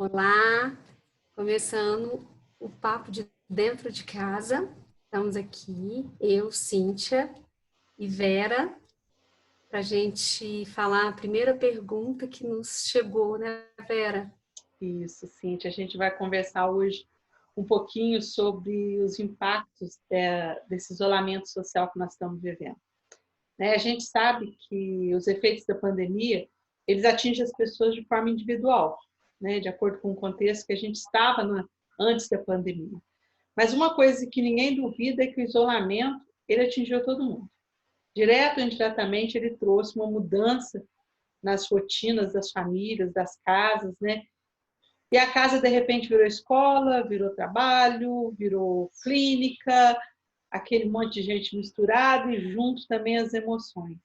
Olá, começando o papo de dentro de casa. Estamos aqui, eu, Cíntia e Vera, para a gente falar a primeira pergunta que nos chegou, né, Vera? Isso, Cíntia. A gente vai conversar hoje um pouquinho sobre os impactos desse isolamento social que nós estamos vivendo. A gente sabe que os efeitos da pandemia, eles atingem as pessoas de forma individual, de acordo com o contexto que a gente estava antes da pandemia. Mas uma coisa que ninguém duvida é que o isolamento, ele atingiu todo mundo. Direto ou indiretamente, ele trouxe uma mudança nas rotinas das famílias, das casas, né? E a casa, de repente, virou escola, virou trabalho, virou clínica, aquele monte de gente misturada e junto também as emoções.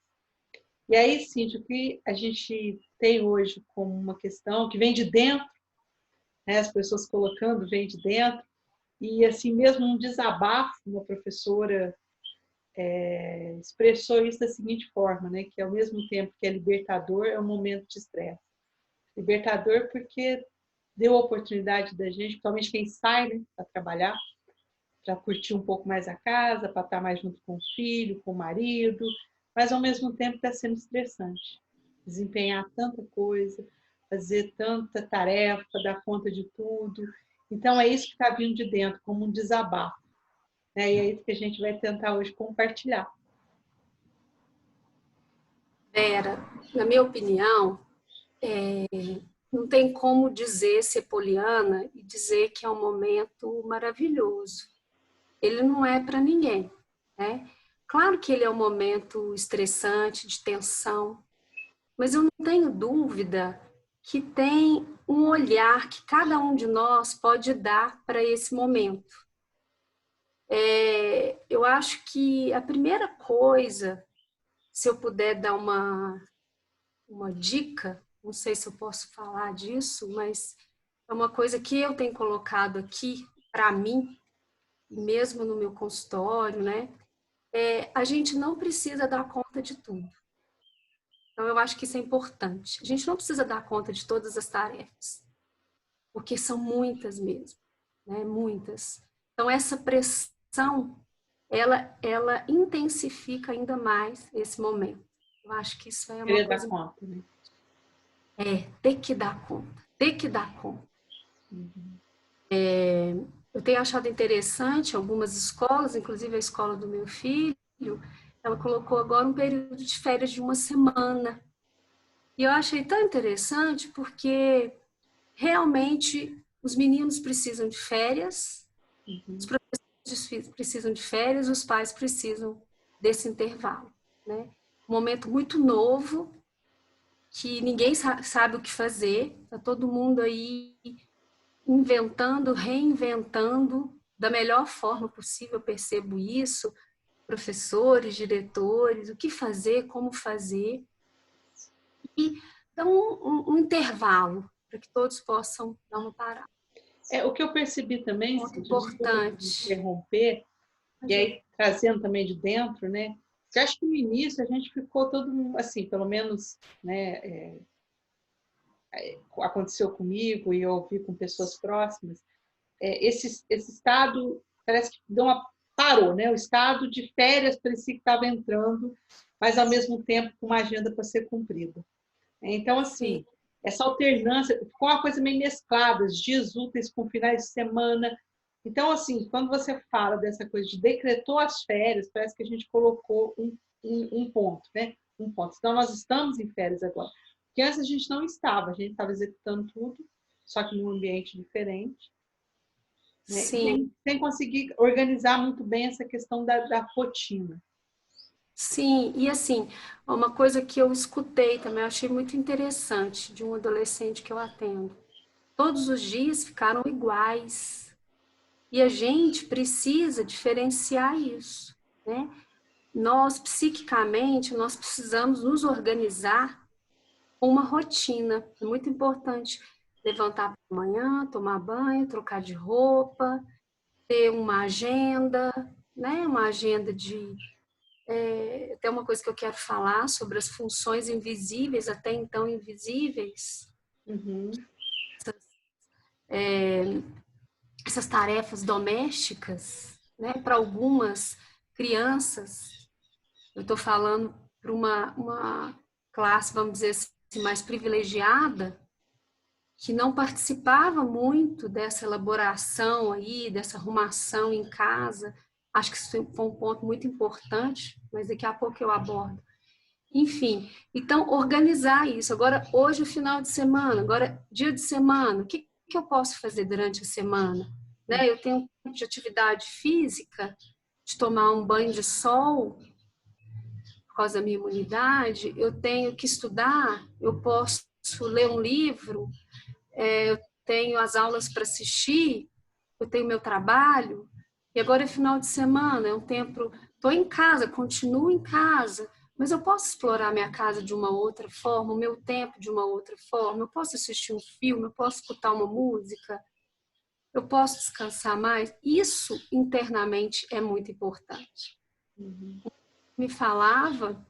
E aí, Cíntia, o que a gente tem hoje como uma questão que vem de dentro, né, as pessoas colocando, vem de dentro, e assim mesmo um desabafo, uma professora expressou isso da seguinte forma, né, que ao mesmo tempo que é libertador, é um momento de estresse. Libertador porque deu a oportunidade da gente, principalmente quem sai, né, para trabalhar, para curtir um pouco mais a casa, para estar mais junto com o filho, com o marido, mas ao mesmo tempo está sendo estressante. Desempenhar tanta coisa, fazer tanta tarefa, dar conta de tudo. Então é isso que está vindo de dentro, como um desabafo. Né? E é isso que a gente vai tentar hoje compartilhar. Vera, na minha opinião, não tem como dizer, ser poliana e dizer que é um momento maravilhoso. Ele não é para ninguém, né? Claro que ele é um momento estressante, de tensão, mas eu não tenho dúvida que tem um olhar que cada um de nós pode dar para esse momento. Eu acho que a primeira coisa, se eu puder dar uma dica, não sei se eu posso falar disso, mas é uma coisa que eu tenho colocado aqui para mim, mesmo no meu consultório, né? A gente não precisa dar conta de tudo. Então, eu acho que isso é importante. A gente não precisa dar conta de todas as tarefas, porque são muitas mesmo, né? Muitas. Então, essa pressão, ela intensifica ainda mais esse momento. Eu acho que isso é uma Querer dar coisa... conta, né? Ter que dar conta, ter que dar conta. Uhum. Eu tenho achado interessante algumas escolas, inclusive a escola do meu filho, ela colocou agora um período de férias de uma semana. E eu achei tão interessante porque realmente os meninos precisam de férias, os professores precisam de férias, os pais precisam desse intervalo, né? Um momento muito novo, que ninguém sabe o que fazer, está todo mundo aí inventando, reinventando da melhor forma possível, eu percebo isso, professores, diretores, o que fazer, como fazer, e dar um intervalo para que todos possam dar uma parada. O que eu percebi também, Muito Cíntia, desculpa te importante. interromper, e aí trazendo também de dentro, né? Eu acho que no início a gente ficou todo mundo, assim, pelo menos, né, aconteceu comigo e eu ouvi com pessoas próximas, esse estado parece que parou, né? O estado de férias parecia que estava entrando, mas ao mesmo tempo com uma agenda para ser cumprida. Então, assim, Sim. essa alternância ficou uma coisa meio mesclada, dias úteis com finais de semana. Então, assim, quando você fala dessa coisa de decretou as férias, parece que a gente colocou um ponto, né? Um ponto. Então, nós estamos em férias agora. Porque antes a gente não estava, a gente estava executando tudo, só que num ambiente diferente. Né? Sim, Sem conseguir organizar muito bem essa questão da rotina. sim. E assim, uma coisa que eu escutei também, eu achei muito interessante, de um adolescente que eu atendo. Todos os dias ficaram iguais. E a gente precisa diferenciar isso, né? Nós, psiquicamente, nós precisamos nos organizar com uma rotina. É muito importante levantar pela manhã, tomar banho, trocar de roupa, ter uma agenda, né? Uma agenda de... Até uma coisa que eu quero falar sobre as funções invisíveis, até então invisíveis, Uhum. essas tarefas domésticas, né? Para algumas crianças, eu estou falando para uma classe, vamos dizer assim, mais privilegiada, que não participava muito dessa elaboração aí, dessa arrumação em casa. Acho que isso foi um ponto muito importante, mas daqui a pouco eu abordo. Enfim, então organizar isso. Agora, hoje é final de semana, agora dia de semana, o que eu posso fazer durante a semana? Né? Eu tenho um tempo de atividade física, de tomar um banho de sol, por causa da minha imunidade, eu tenho que estudar, eu posso ler um livro, eu tenho as aulas para assistir, eu tenho meu trabalho, e agora é final de semana, é um tempo, estou em casa, continuo em casa, mas eu posso explorar minha casa de uma outra forma, o meu tempo de uma outra forma, eu posso assistir um filme, eu posso escutar uma música, eu posso descansar mais. Isso internamente é muito importante. Me falava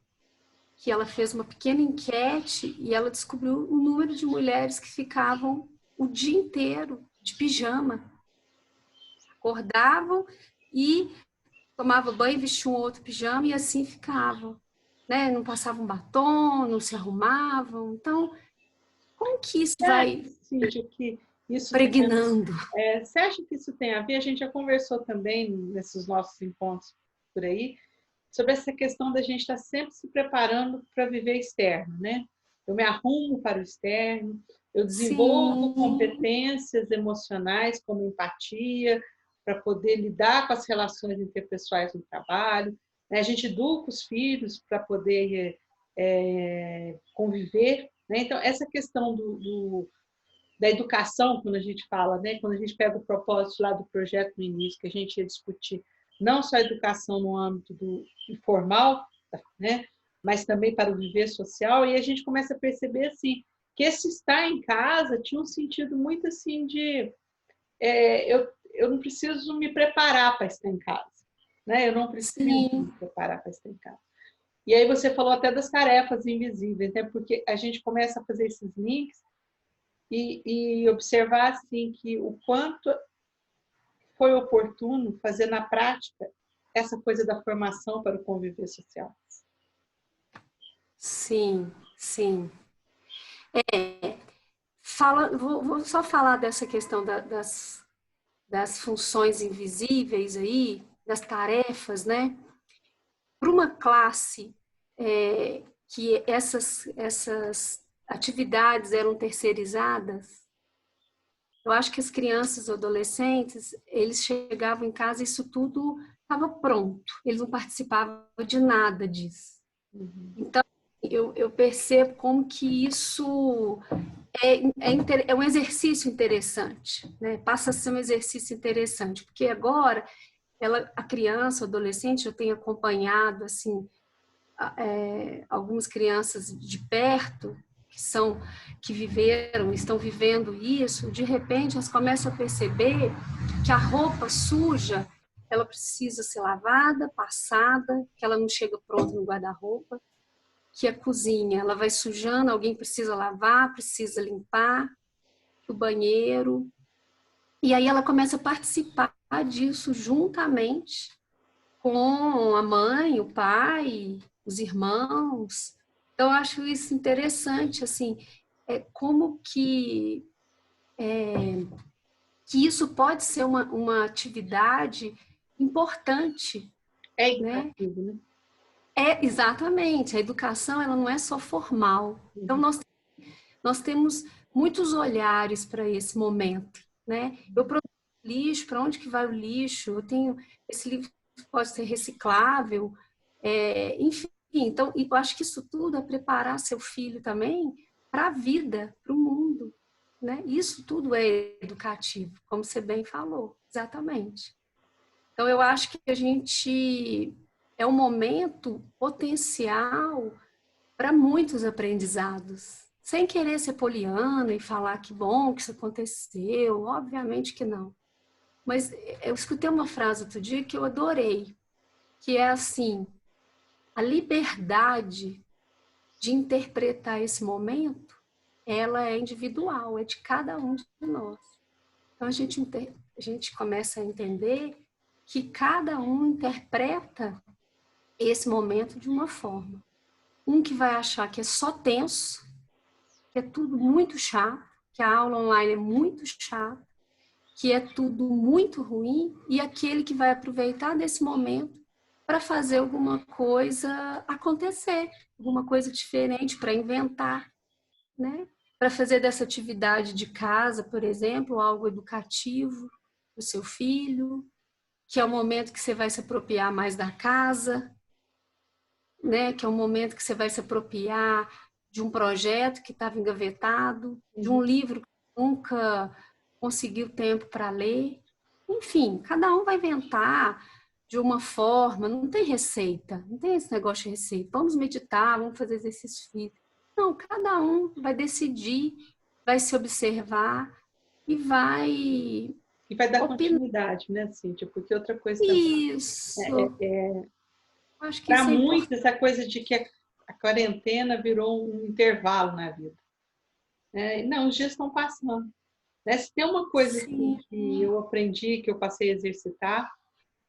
que ela fez uma pequena enquete e ela descobriu o número de mulheres que ficavam o dia inteiro de pijama. Acordavam e tomavam banho, vestiam um outro pijama e assim ficavam. Né? Não passavam batom, não se arrumavam. Então, como que isso vai Cíntia, que isso pregnando? Você acha que isso tem a ver? A gente já conversou também nesses nossos encontros por aí, sobre essa questão da gente estar sempre se preparando para viver externo, né? Eu me arrumo para o externo, eu desenvolvo competências emocionais, como empatia, para poder lidar com as relações interpessoais no trabalho. Né? A gente educa os filhos para poder conviver. Né? Então, essa questão da educação, quando a gente fala, né? Quando a gente pega o propósito lá do projeto no início, que a gente ia discutir não só a educação no âmbito do informal, né? Mas também para o viver social, e a gente começa a perceber assim que esse estar em casa tinha um sentido muito assim de eu não preciso me preparar para estar em casa, né? Eu não preciso me preparar para estar em casa. E aí você falou até das tarefas invisíveis, né? Porque a gente começa a fazer esses links e observar assim que o quanto foi oportuno fazer na prática essa coisa da formação para o conviver social. Sim, sim. Vou só falar dessa questão das funções invisíveis aí, das tarefas, né? Para uma classe que essas atividades eram terceirizadas, eu acho que as crianças e adolescentes, eles chegavam em casa e isso tudo estava pronto, eles não participavam de nada disso. Então, eu percebo como que isso é um exercício interessante, né? Passa a ser um exercício interessante, porque agora a criança, o adolescente, eu tenho acompanhado assim algumas crianças de perto que viveram, estão vivendo isso. De repente, elas começam a perceber que a roupa suja ela precisa ser lavada, passada, que ela não chega pronta no guarda-roupa, que a cozinha ela vai sujando, alguém precisa lavar, precisa limpar, o banheiro. E aí ela começa a participar disso juntamente com a mãe, o pai, os irmãos. Então, eu acho isso interessante, assim, como que isso pode ser uma atividade importante. É educativo, né? Exatamente, a educação ela não é só formal. Então, nós temos muitos olhares para esse momento, né? Eu produzo lixo, para onde que vai o lixo? Eu tenho esse livro pode ser reciclável, enfim. Então, eu acho que isso tudo é preparar seu filho também para a vida, para o mundo, né? Isso tudo é educativo, como você bem falou, exatamente. Então, eu acho que a gente é um momento potencial para muitos aprendizados. Sem querer ser poliana e falar que bom que isso aconteceu, obviamente que não. Mas eu escutei uma frase outro dia que eu adorei, que é assim, a liberdade de interpretar esse momento, ela é individual, é de cada um de nós. Então, a gente começa a entender que cada um interpreta esse momento de uma forma. Um que vai achar que é só tenso, que é tudo muito chato, que a aula online é muito chata, que é tudo muito ruim, e aquele que vai aproveitar desse momento para fazer alguma coisa acontecer, alguma coisa diferente, para inventar, né? Para fazer dessa atividade de casa, por exemplo, algo educativo para o seu filho, que é o momento que você vai se apropriar mais da casa, né? Que é o momento que você vai se apropriar de um projeto que estava engavetado, de um livro que nunca conseguiu tempo para ler. Enfim, cada um vai inventar de uma forma, não tem receita, não tem esse negócio de receita. Vamos meditar, vamos fazer exercício físico. Não, cada um vai decidir, vai se observar e vai E vai dar opinar. continuidade, né, Cíntia? Porque outra coisa também, Isso. Acho que para isso é muitos, importante. essa coisa de que a quarentena virou um intervalo na vida. Não, os dias estão passando. Né? Se tem uma coisa Sim. que eu aprendi, que eu passei a exercitar,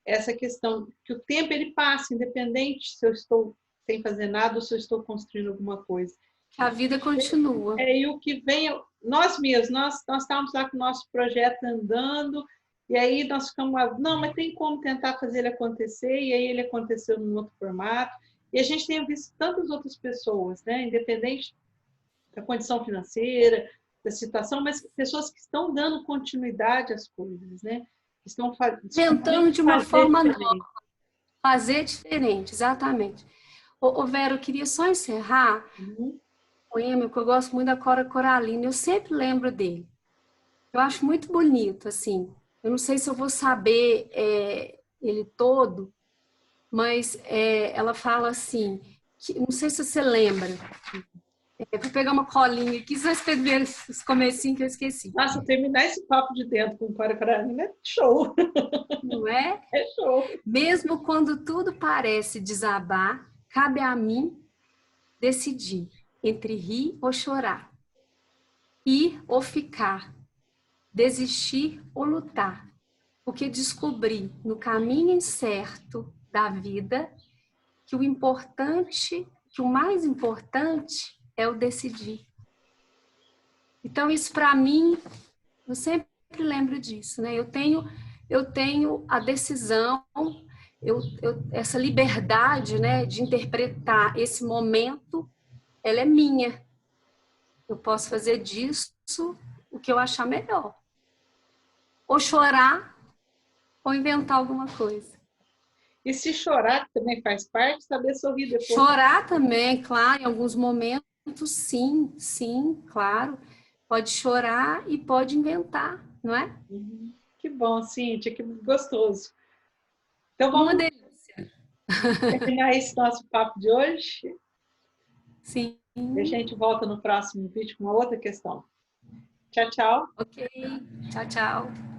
é essa questão que o tempo ele passa, independente se eu estou sem fazer nada ou se eu estou construindo alguma coisa. A vida continua. E o que vem, nós mesmos, nós estávamos lá com o nosso projeto andando, e aí nós ficamos lá, não, mas tem como tentar fazer ele acontecer, e aí ele aconteceu num outro formato. E a gente tem visto tantas outras pessoas, né, independente da condição financeira, da situação, mas pessoas que estão dando continuidade às coisas, né? Estão Tentando de uma fazer forma diferente. nova, fazer diferente, exatamente. Ô, Vera, eu queria só encerrar um poema que eu gosto muito da Cora Coralina. Eu sempre lembro dele. Eu acho muito bonito, assim. Eu não sei se eu vou saber ele todo, mas ela fala assim, não sei se você lembra. Vou pegar uma colinha aqui, só escrever os comecinhos que eu esqueci. Nossa, terminar esse papo de dentro com o Cora Coralina é show. Não é? É show. Mesmo quando tudo parece desabar, cabe a mim decidir entre rir ou chorar, ir ou ficar, desistir ou lutar, porque descobri no caminho incerto da vida que o importante, que o mais importante é o decidir. Então isso para mim, eu sempre lembro disso, né? Eu tenho a decisão, essa liberdade, né, de interpretar esse momento, ela é minha. Eu posso fazer disso o que eu achar melhor. Ou chorar, ou inventar alguma coisa. E se chorar também faz parte, saber sorrir depois. Chorar também, claro, em alguns momentos, sim, sim, claro. Pode chorar e pode inventar, não é? Que bom, Cíntia, que gostoso. Então Uma vamos delícia. terminar esse nosso papo de hoje. Sim. E a gente volta no próximo vídeo com uma outra questão. Tchau, tchau. Ok. Tchau, tchau.